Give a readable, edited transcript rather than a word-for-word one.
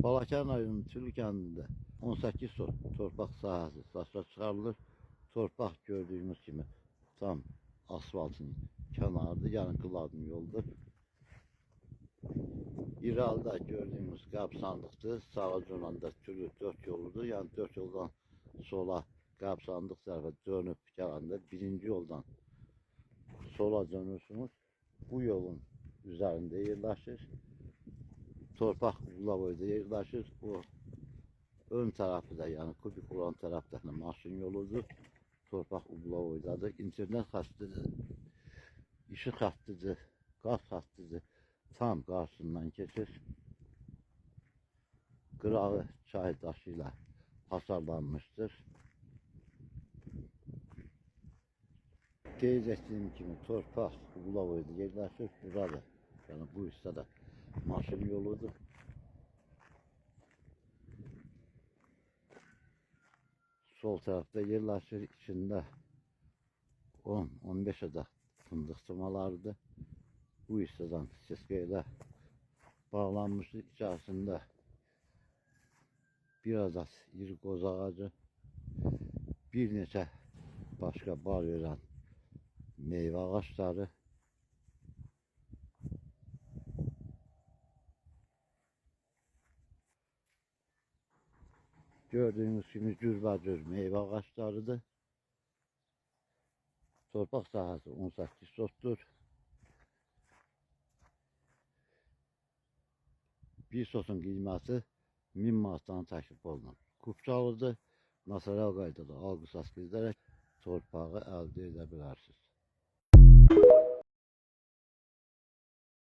Balakən rayonunun Tülü kəndində 18 sot torpaq sahəsi satışa çıxarılır. Torpaq gördüyünüz kimi tam asfaltın kənarıdır, yəni qıladın yoldur. İrəlidə gördüyünüz qəbr sandıqdır. Sağa dönəndə Tülü 4 yoludur. Yəni 4 yoldan sola qəbr sandıq tərəfə dönüb gələndə birinci yoldan sola dönürsünüz. Bu yolun üzərində yerləşir. Torpaq Uqlavoyda yerləşir. O ön tərəfi də, yəni kubik olan tərəfdə maşın yoludur. Torpaq Uqlavoydadır. İnternet xəttidir, işıq xəttidir, qaz xəttidir. Tam qarşısından keçir. Qırağı çay daşı ilə hasarlanmışdır. Qeyd etdiyim kimi torpaq Uqlavoyda yerləşir. Burada, yəni bu hissədə maşın yoludur. Sol tərəfdə yerləşir. İçində 10-15 ədəd fındıq çımalarıdır. Bu hissədən seska ilə bağlanmışdır. İçərisində bir ədəd iri qoz ağacı, bir neçə başqa bar verən meyvə ağaçları, gördüyünüz kimi cürbəcür meyvə ağaçlarıdır. Torpaq sahəsi 18 sotdur. Bir sotun qiyməti 1000 manatdan təklif olunur. Kupçalıdır. Notarial qaydada alqı-satqı edərək torpağı əldə edə bilərsiniz.